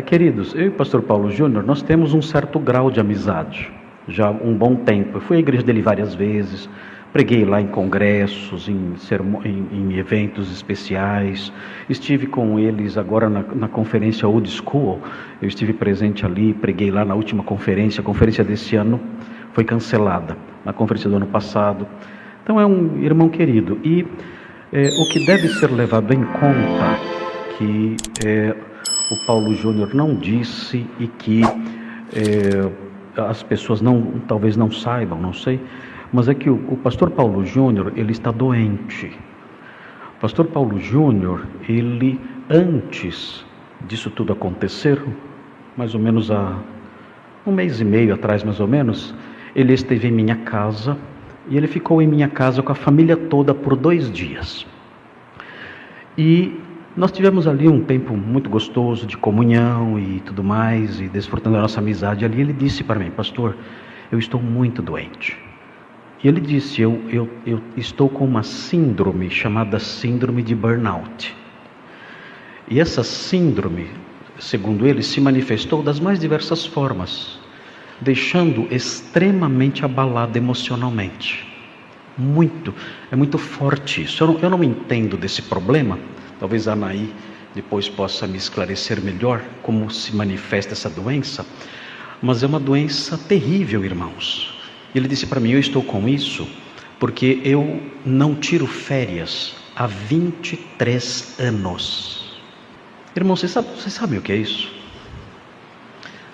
Queridos, eu e o pastor Paulo Júnior, nós temos um certo grau de amizade, já há um bom tempo. Eu fui à igreja dele várias vezes, preguei lá em congressos, em eventos especiais, estive com eles agora na conferência Old School, eu estive presente ali, preguei lá na última conferência, a conferência desse ano foi cancelada, na conferência do ano passado. Então é um irmão querido, e o que deve ser levado em conta, que o Paulo Júnior não disse e que as pessoas talvez não saibam, não sei, mas é que o pastor Paulo Júnior, ele está doente. O pastor Paulo Júnior, ele, antes disso tudo acontecer, mais ou menos há um mês e meio atrás, mais ou menos, ele esteve em minha casa, e ele ficou em minha casa com a família toda por 2 dias. E nós tivemos ali um tempo muito gostoso de comunhão e tudo mais, e desfrutando da nossa amizade ali. Ele disse para mim: pastor, eu estou muito doente. E ele disse: eu estou com uma síndrome chamada síndrome de burnout. E essa síndrome, segundo ele, se manifestou das mais diversas formas, deixando extremamente abalado emocionalmente. É muito forte isso. Eu não entendo desse problema. Talvez a Anaí depois possa me esclarecer melhor como se manifesta essa doença, mas é uma doença terrível, irmãos. Ele disse para mim: eu estou com isso porque eu não tiro férias há 23 anos. Irmãos, vocês sabem o que é isso?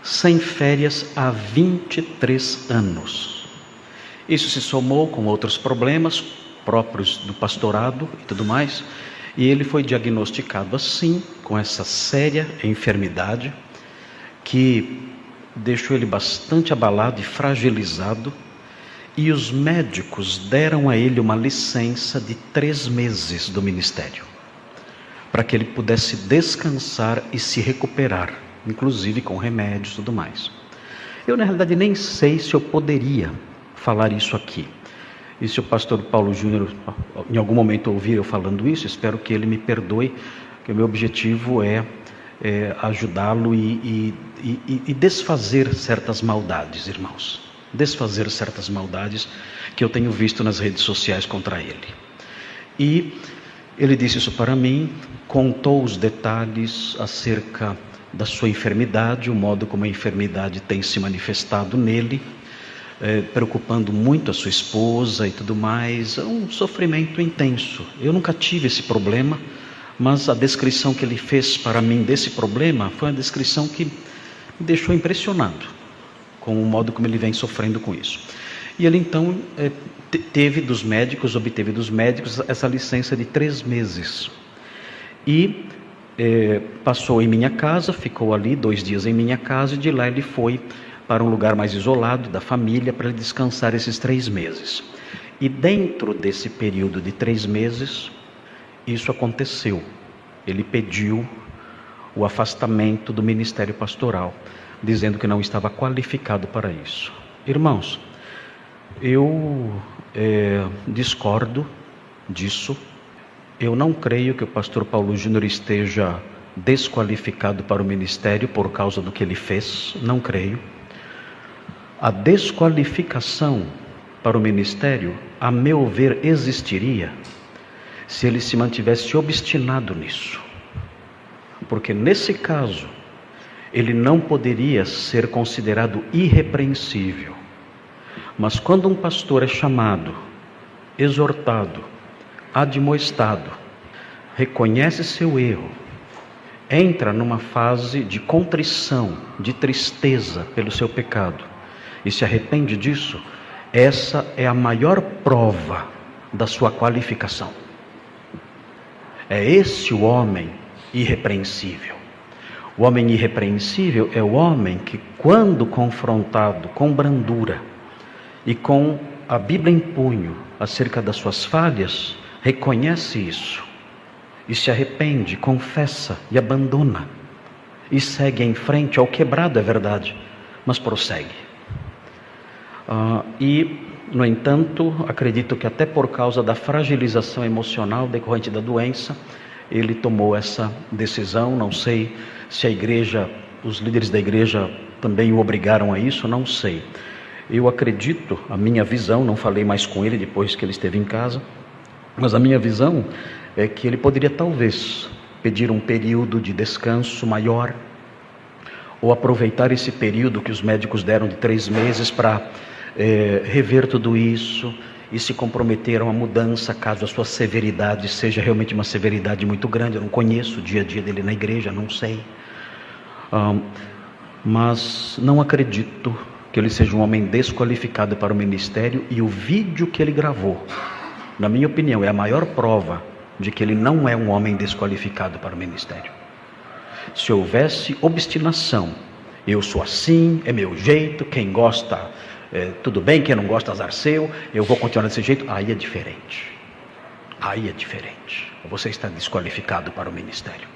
Sem férias há 23 anos. Isso se somou com outros problemas próprios do pastorado e tudo mais, e ele foi diagnosticado assim, com essa séria enfermidade, que deixou ele bastante abalado e fragilizado, e os médicos deram a ele uma licença de 3 meses do ministério, para que ele pudesse descansar e se recuperar, inclusive com remédios e tudo mais. Eu, na realidade, nem sei se eu poderia falar isso aqui. E se o pastor Paulo Júnior em algum momento ouvir eu falando isso, espero que ele me perdoe, que o meu objetivo é ajudá-lo e desfazer certas maldades, irmãos. Desfazer certas maldades que eu tenho visto nas redes sociais contra ele. E ele disse isso para mim, contou os detalhes acerca da sua enfermidade, o modo como a enfermidade tem se manifestado nele, preocupando muito a sua esposa e tudo mais. É um sofrimento intenso. Eu nunca tive esse problema, mas a descrição que ele fez para mim desse problema foi uma descrição que me deixou impressionado com o modo como ele vem sofrendo com isso. E ele então obteve dos médicos essa licença de 3 meses. E passou em minha casa, ficou ali 2 dias em minha casa, e de lá ele foi para um lugar mais isolado da família, para ele descansar esses 3 meses. E dentro desse período de 3 meses, isso aconteceu. Ele pediu o afastamento do ministério pastoral, dizendo que não estava qualificado para isso. Irmãos, eu discordo disso. Eu não creio que o pastor Paulo Júnior esteja desqualificado para o ministério por causa do que ele fez. Não creio. A desqualificação para o ministério, a meu ver, existiria se ele se mantivesse obstinado nisso. Porque nesse caso, ele não poderia ser considerado irrepreensível. Mas quando um pastor é chamado, exortado, admoestado, reconhece seu erro, entra numa fase de contrição, de tristeza pelo seu pecado, e se arrepende disso, essa é a maior prova da sua qualificação. É esse o homem irrepreensível. O homem irrepreensível é o homem que, quando confrontado com brandura e com a Bíblia em punho acerca das suas falhas, reconhece isso e se arrepende, confessa e abandona e segue em frente. Ao quebrado, é verdade, mas prossegue. No entanto, acredito que até por causa da fragilização emocional decorrente da doença, ele tomou essa decisão. Não sei se a igreja, os líderes da igreja também o obrigaram a isso, não sei. Eu acredito, a minha visão, não falei mais com ele depois que ele esteve em casa, mas a minha visão é que ele poderia talvez pedir um período de descanso maior, ou aproveitar esse período que os médicos deram de 3 meses para rever tudo isso e se comprometer a uma mudança, caso a sua severidade seja realmente uma severidade muito grande. Eu não conheço o dia a dia dele na igreja, não sei, mas não acredito que ele seja um homem desqualificado para o ministério, e o vídeo que ele gravou, na minha opinião, é a maior prova de que ele não é um homem desqualificado para o ministério. Se houvesse obstinação, eu sou assim, é meu jeito, quem gosta, tudo bem, quem não gosta, azar seu, eu vou continuar desse jeito, aí é diferente. Aí é diferente. Você está desqualificado para o ministério.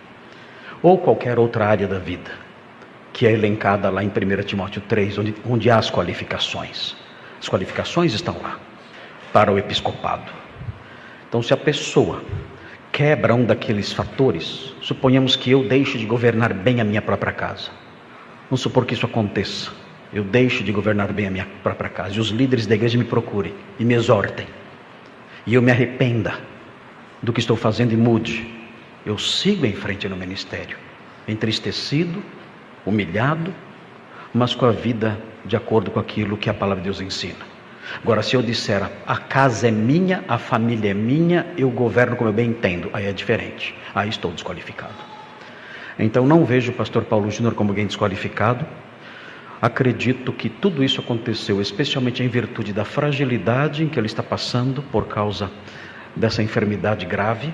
Ou qualquer outra área da vida, que é elencada lá em 1 Timóteo 3, onde há as qualificações. As qualificações estão lá, para o episcopado. Então, se a pessoa quebra um daqueles fatores, suponhamos que eu deixe de governar bem a minha própria casa. Vamos supor que isso aconteça. Eu deixo de governar bem a minha própria casa, e os líderes da igreja me procurem e me exortem, e eu me arrependa do que estou fazendo e mude. Eu sigo em frente no ministério, entristecido, humilhado, mas com a vida de acordo com aquilo que a palavra de Deus ensina. Agora, se eu disser, a casa é minha, a família é minha, eu governo como eu bem entendo, aí é diferente, aí estou desqualificado. Então não vejo o pastor Paulo Júnior como alguém desqualificado. Acredito que tudo isso aconteceu especialmente em virtude da fragilidade em que ele está passando por causa dessa enfermidade grave,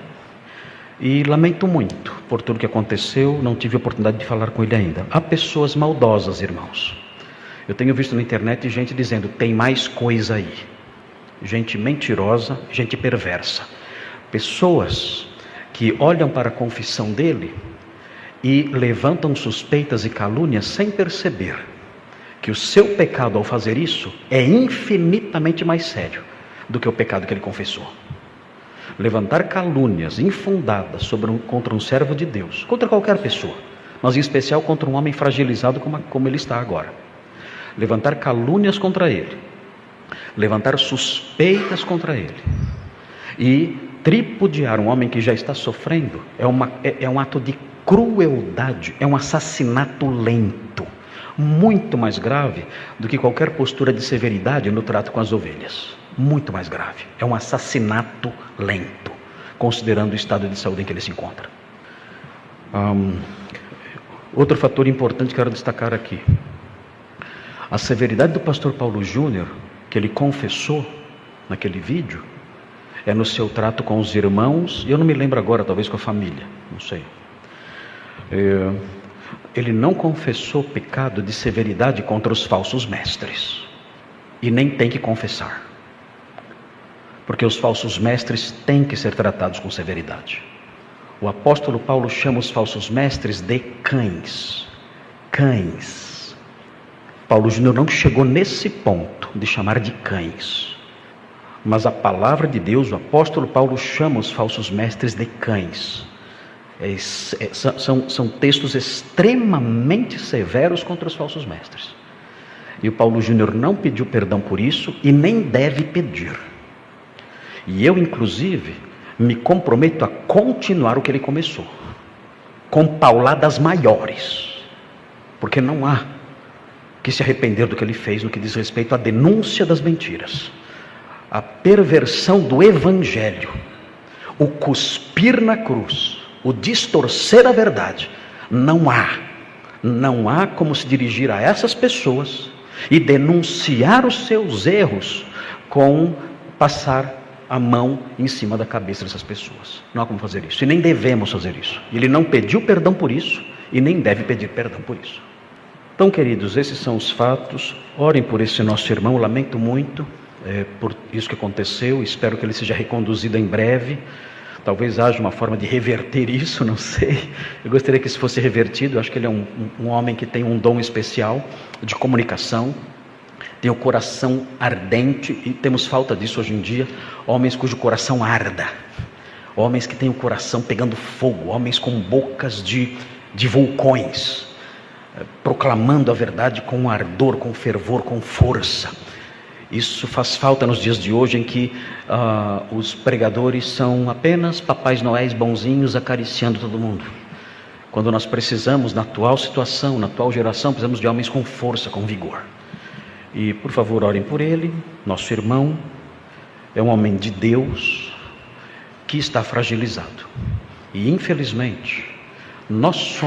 e lamento muito por tudo que aconteceu. Não tive a oportunidade de falar com ele ainda. Há pessoas maldosas, irmãos. Eu tenho visto na internet gente dizendo, tem mais coisa aí. Gente mentirosa, gente perversa. Pessoas que olham para a confissão dele e levantam suspeitas e calúnias sem perceber que o seu pecado ao fazer isso é infinitamente mais sério do que o pecado que ele confessou. Levantar calúnias infundadas contra um servo de Deus, contra qualquer pessoa, mas em especial contra um homem fragilizado como ele está agora. Levantar calúnias contra ele, levantar suspeitas contra ele e tripudiar um homem que já está sofrendo é um ato de crueldade, é um assassinato lento, muito mais grave do que qualquer postura de severidade no trato com as ovelhas. Muito mais grave, é um assassinato lento, considerando o estado de saúde em que ele se encontra. Outro fator importante que quero destacar aqui, a severidade do pastor Paulo Júnior, que ele confessou naquele vídeo, é no seu trato com os irmãos, e eu não me lembro agora, talvez com a família, não sei. Ele não confessou pecado de severidade contra os falsos mestres, e nem tem que confessar, porque os falsos mestres têm que ser tratados com severidade. O apóstolo Paulo chama os falsos mestres de cães. Cães. Paulo Júnior não chegou nesse ponto de chamar de cães, mas a palavra de Deus, o apóstolo Paulo chama os falsos mestres de cães. São textos extremamente severos contra os falsos mestres. E o Paulo Júnior não pediu perdão por isso e nem deve pedir. E eu, inclusive, me comprometo a continuar o que ele começou, com pauladas maiores, porque não há que se arrepender do que ele fez no que diz respeito à denúncia das mentiras, a perversão do evangelho, o cuspir na cruz, o distorcer a verdade. Não há como se dirigir a essas pessoas e denunciar os seus erros com passar a mão em cima da cabeça dessas pessoas. Não há como fazer isso, e nem devemos fazer isso. Ele não pediu perdão por isso, e nem deve pedir perdão por isso. Então, queridos, esses são os fatos. Orem por esse nosso irmão. Lamento muito por isso que aconteceu. Espero que ele seja reconduzido em breve. Talvez haja uma forma de reverter isso, não sei. Eu gostaria que isso fosse revertido. Eu acho que ele é um homem que tem um dom especial de comunicação, tem o coração ardente, e temos falta disso hoje em dia, homens cujo coração arda. homens que têm o coração pegando fogo, homens com bocas de vulcões, proclamando a verdade com ardor, com fervor, com força. Isso faz falta nos dias de hoje, em que os pregadores são apenas papais noéis bonzinhos acariciando todo mundo. Quando nós precisamos, na atual situação, na atual geração, precisamos de homens com força, com vigor. E por favor, orem por ele. Nosso irmão é um homem de Deus que está fragilizado. E infelizmente, nós,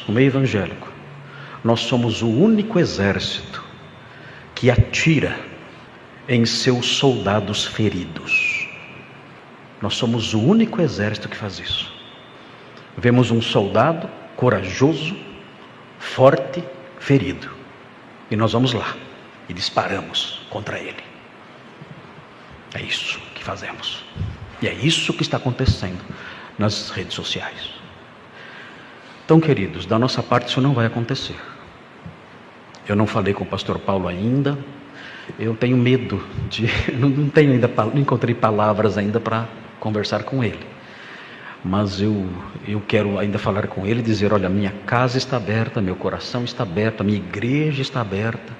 o meio evangélico, nós somos o único exército que atira em seus soldados feridos. Nós somos o único exército que faz isso. Vemos um soldado corajoso, forte, ferido, e nós vamos lá e disparamos contra ele. É isso que fazemos, e é isso que está acontecendo nas redes sociais. Então, queridos, da nossa parte isso não vai acontecer. Eu não falei com o pastor Paulo ainda, eu tenho medo não encontrei palavras ainda para conversar com ele. Mas eu quero ainda falar com ele e dizer: olha, minha casa está aberta, meu coração está aberto, a minha igreja está aberta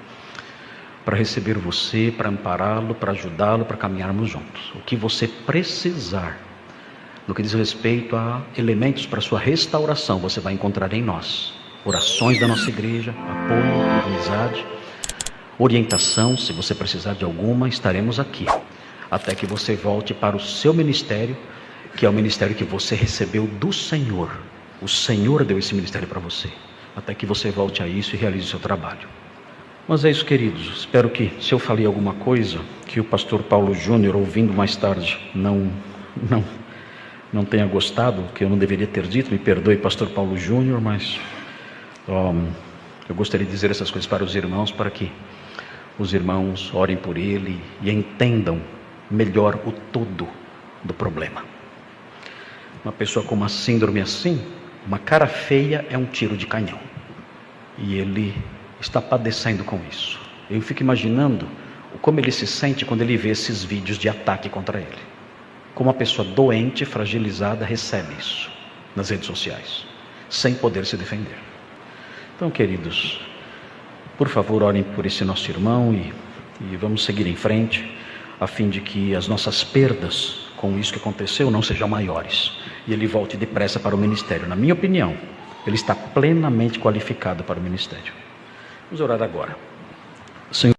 para receber você, para ampará-lo, para ajudá-lo, para caminharmos juntos. O que você precisar, no que diz respeito a elementos para sua restauração, você vai encontrar em nós. Orações da nossa igreja, apoio, amizade, orientação, se você precisar de alguma, estaremos aqui, até que você volte para o seu ministério, que é o ministério que você recebeu do Senhor. O Senhor deu esse ministério para você, até que você volte a isso e realize o seu trabalho. Mas é isso, queridos. Espero que, se eu falei alguma coisa que o pastor Paulo Júnior, ouvindo mais tarde, não tenha gostado, que eu não deveria ter dito, me perdoe, pastor Paulo Júnior, mas eu gostaria de dizer essas coisas para os irmãos, para que os irmãos orem por ele e entendam melhor o todo do problema. Uma pessoa com uma síndrome assim, uma cara feia é um tiro de canhão, e ele está padecendo com isso. Eu fico imaginando como ele se sente quando ele vê esses vídeos de ataque contra ele. Como uma pessoa doente, fragilizada, recebe isso nas redes sociais, sem poder se defender. Então, queridos, por favor, orem por esse nosso irmão e vamos seguir em frente, a fim de que as nossas perdas com isso que aconteceu não sejam maiores, e ele volte depressa para o ministério. Na minha opinião, ele está plenamente qualificado para o ministério. Vamos orar agora. Senhor,